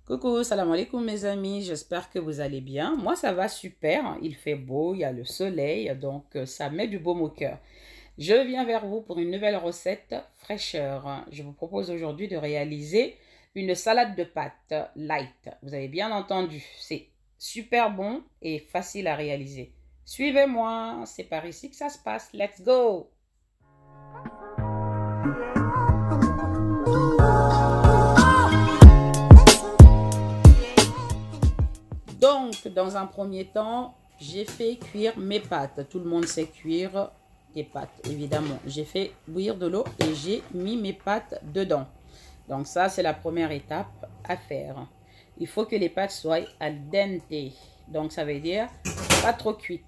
Coucou, salam alaikum mes amis, j'espère que vous allez bien. Moi ça va super, il fait beau, il y a le soleil, donc ça met du baume au cœur. Je viens vers vous pour une nouvelle recette fraîcheur. Je vous propose aujourd'hui de réaliser une salade de pâtes light. Vous avez bien entendu, c'est super bon et facile à réaliser. Suivez-moi, c'est par ici que ça se passe. Let's go! Donc, dans un premier temps, j'ai fait cuire mes pâtes. Tout le monde sait cuire des pâtes, évidemment. J'ai fait bouillir de l'eau et j'ai mis mes pâtes dedans. Donc ça, c'est la première étape à faire. Il faut que les pâtes soient al dente. Donc ça veut dire pas trop cuites,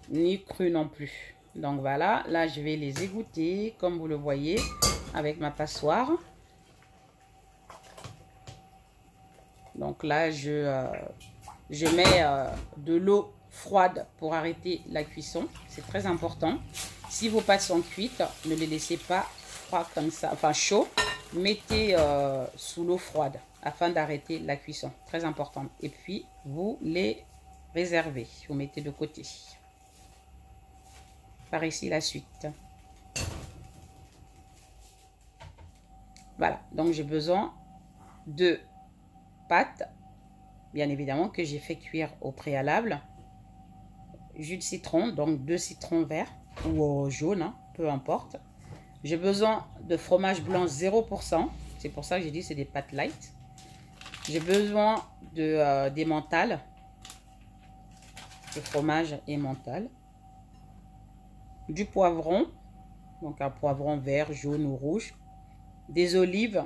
ni crues non plus. Donc voilà, là je vais les égoutter, comme vous le voyez, avec ma passoire. Donc là, je mets de l'eau froide pour arrêter la cuisson. C'est très important. Si vos pâtes sont cuites, ne les laissez pas froid comme ça, enfin chaud. Mettez sous l'eau froide afin d'arrêter la cuisson. Très important. Et puis, vous les réservez. Vous mettez de côté. Par ici, la suite. Voilà. Donc, j'ai besoin de pâtes, bien évidemment, que j'ai fait cuire au préalable. Jus de citron, donc 2 citrons verts ou jaunes, hein, peu importe. J'ai besoin de fromage blanc 0%. C'est pour ça que j'ai dit c'est des pâtes light. J'ai besoin de d'emmental, de fromage emmental. Du poivron, donc un poivron vert, jaune ou rouge. Des olives,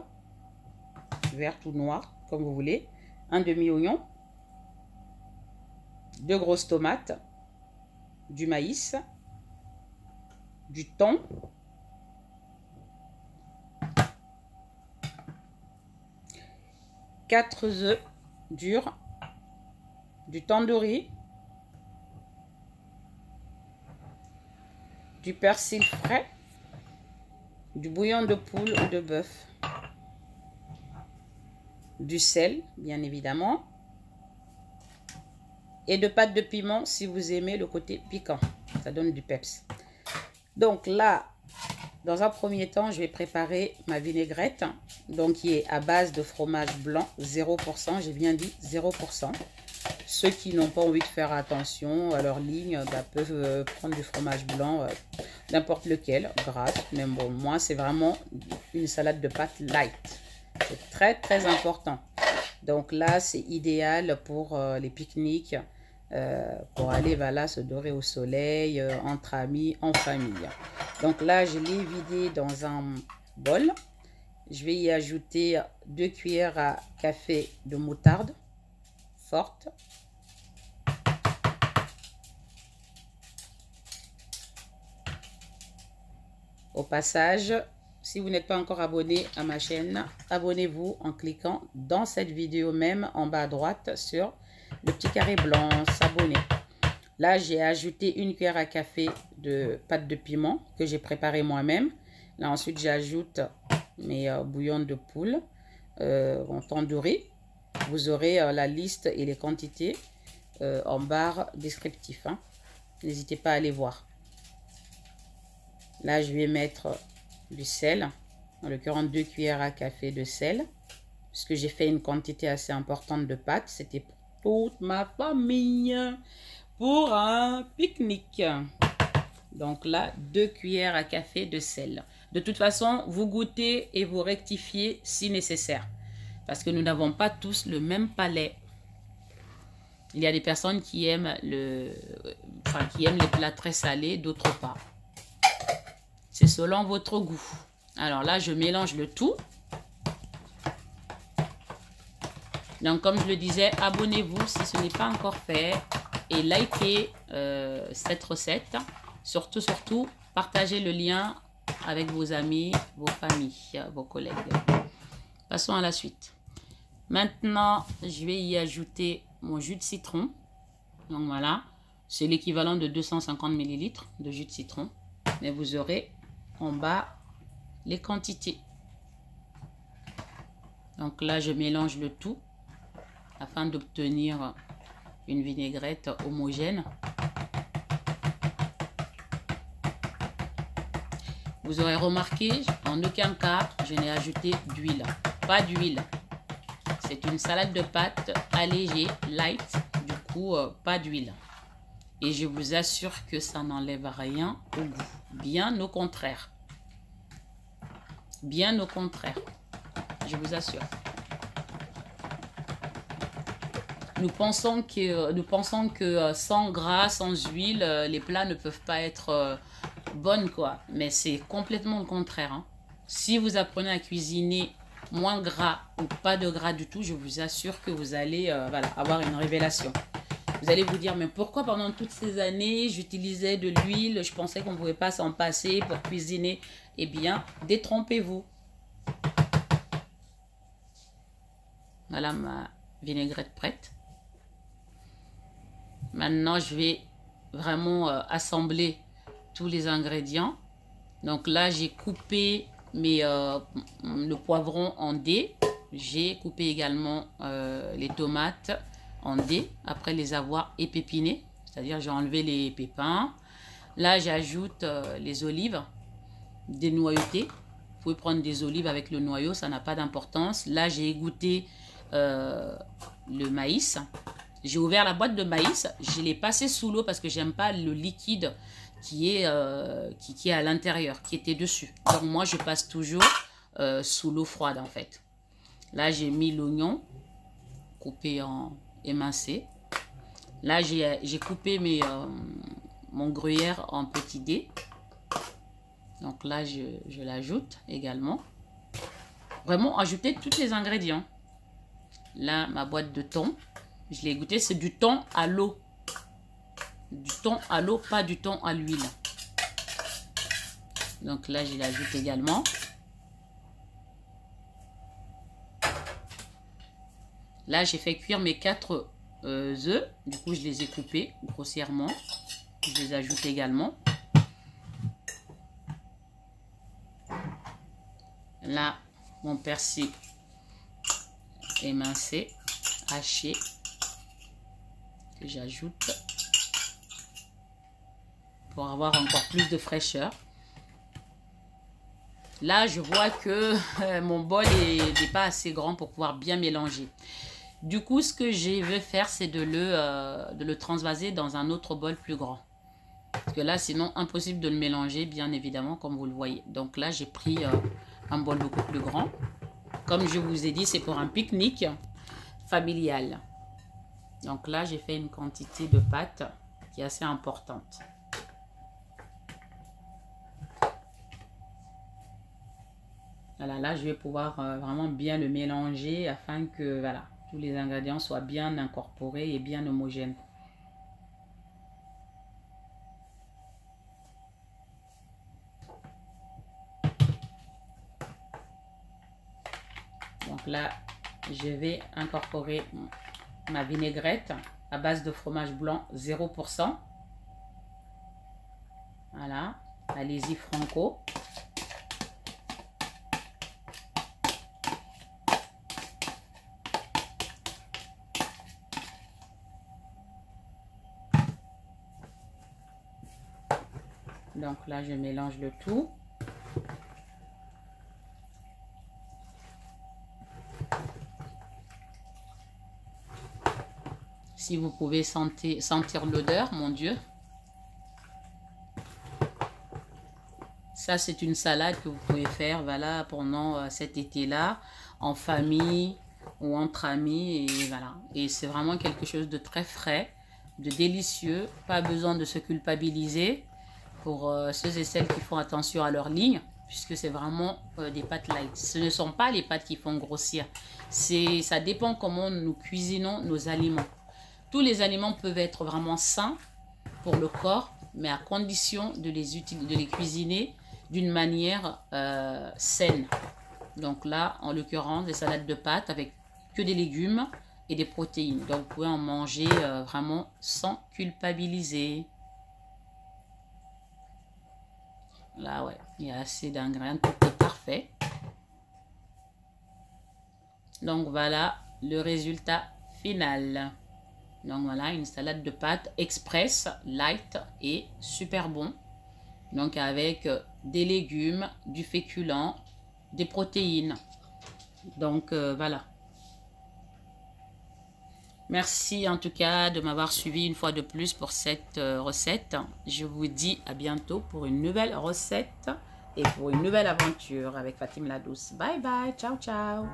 vertes ou noires, comme vous voulez. Un demi-oignon. 2 grosses tomates. Du maïs. Du thon. Quatre œufs durs, du tandoori, du persil frais, du bouillon de poule ou de bœuf, du sel, bien évidemment, et de pâte de piment si vous aimez le côté piquant. Ça donne du peps. Donc là, dans un premier temps, je vais préparer ma vinaigrette, donc qui est à base de fromage blanc 0%. J'ai bien dit 0%. Ceux qui n'ont pas envie de faire attention à leur ligne peuvent prendre du fromage blanc, n'importe lequel, grasse. Mais bon, moi, c'est vraiment une salade de pâtes light. C'est très, très important. Donc là, c'est idéal pour les pique-niques. Pour aller voilà, se dorer au soleil, entre amis, en famille. Donc là, je l'ai vidé dans un bol. Je vais y ajouter 2 cuillères à café de moutarde forte. Au passage, si vous n'êtes pas encore abonné à ma chaîne, abonnez-vous en cliquant dans cette vidéo même en bas à droite sur le petit carré blanc, s'abonner. Là, j'ai ajouté 1 cuillère à café de pâte de piment que j'ai préparé moi-même. Là, ensuite, j'ajoute mes bouillons de poule en tandoori. Vous aurez la liste et les quantités en barre descriptif. Hein. N'hésitez pas à aller voir. Là, je vais mettre du sel. En l'occurrence, 2 cuillères à café de sel. Puisque j'ai fait une quantité assez importante de pâtes. C'était pour toute ma famille. Pour un pique-nique. Donc là, 2 cuillères à café de sel. De toute façon, vous goûtez et vous rectifiez si nécessaire. Parce que nous n'avons pas tous le même palais. Il y a des personnes qui aiment les plats très salés, d'autres pas. C'est selon votre goût. Alors là, je mélange le tout. Donc, comme je le disais, abonnez-vous si ce n'est pas encore fait. Et likez cette recette. Surtout, partagez le lien avec vos amis, vos familles, vos collègues. Passons à la suite. Maintenant, je vais y ajouter mon jus de citron. Donc voilà, c'est l'équivalent de 250 ml de jus de citron. Mais vous aurez en bas les quantités. Donc là, je mélange le tout. afin d'obtenir une vinaigrette homogène. Vous aurez remarqué, en aucun cas, je n'ai ajouté d'huile. Pas d'huile. C'est une salade de pâtes allégée, light, du coup, pas d'huile. Et je vous assure que ça n'enlève rien au goût. Bien au contraire. Bien au contraire. Je vous assure. Nous pensons que sans gras, sans huile, les plats ne peuvent pas être bonnes, quoi. Mais c'est complètement le contraire. Hein. Si vous apprenez à cuisiner moins gras ou pas de gras du tout, je vous assure que vous allez voilà, avoir une révélation. Vous allez vous dire, mais pourquoi pendant toutes ces années, j'utilisais de l'huile, je pensais qu'on ne pouvait pas s'en passer pour cuisiner. Eh bien, détrompez-vous. Voilà ma vinaigrette prête. Maintenant, je vais vraiment assembler tous les ingrédients. Donc là, j'ai coupé le poivron en dés. J'ai coupé également les tomates en dés après les avoir épepinées. C'est-à-dire, j'ai enlevé les pépins. Là, j'ajoute les olives dénoyautées. Vous pouvez prendre des olives avec le noyau, ça n'a pas d'importance. Là, j'ai égoutté le maïs. J'ai ouvert la boîte de maïs, je l'ai passé sous l'eau parce que j'aime pas le liquide qui est à l'intérieur, qui était dessus. Donc moi, je passe toujours sous l'eau froide en fait. Là, j'ai mis l'oignon coupé en émincé. Là, j'ai coupé mon gruyère en petits dés. Donc là, je l'ajoute également. Vraiment, ajouter tous les ingrédients. Là, ma boîte de thon. Je l'ai goûté, c'est du thon à l'eau. Du thon à l'eau, pas du thon à l'huile. Donc là, je l'ajoute également. Là, j'ai fait cuire mes 4 œufs. Du coup, je les ai coupés grossièrement. Je les ajoute également. Là, mon persil émincé, haché, que j'ajoute pour avoir encore plus de fraîcheur. Là, je vois que mon bol n'est pas assez grand pour pouvoir bien mélanger. Du coup, ce que je veux faire, c'est de le transvaser dans un autre bol plus grand. Parce que là, sinon, impossible de le mélanger, bien évidemment, comme vous le voyez. Donc là, j'ai pris un bol beaucoup plus grand. Comme je vous ai dit, c'est pour un pique-nique familial. Donc là, j'ai fait une quantité de pâte qui est assez importante. Voilà, là, je vais pouvoir vraiment bien le mélanger afin que voilà, tous les ingrédients soient bien incorporés et bien homogènes. Donc là, je vais incorporer ma vinaigrette à base de fromage blanc 0%. Voilà, allez-y franco. Donc là, je mélange le tout. Si vous pouvez sentir l'odeur, mon Dieu. Ça, c'est une salade que vous pouvez faire voilà, pendant cet été-là, en famille ou entre amis. Et voilà. Et c'est vraiment quelque chose de très frais, de délicieux. Pas besoin de se culpabiliser pour ceux et celles qui font attention à leur ligne, puisque c'est vraiment des pâtes light. Ce ne sont pas les pâtes qui font grossir. Ça dépend comment nous cuisinons nos aliments. Tous les aliments peuvent être vraiment sains pour le corps, mais à condition de les cuisiner d'une manière saine. Donc là, en l'occurrence, des salades de pâtes avec que des légumes et des protéines. Donc vous pouvez en manger vraiment sans culpabiliser. Là, ouais, il y a assez d'ingrédients, tout est parfait. Donc voilà le résultat finale. Donc voilà, une salade de pâtes express, light et super bon. Donc avec des légumes, du féculent, des protéines. Donc voilà. Merci en tout cas de m'avoir suivi une fois de plus pour cette recette. Je vous dis à bientôt pour une nouvelle recette et pour une nouvelle aventure avec Fatim la Douce. Bye bye, ciao ciao.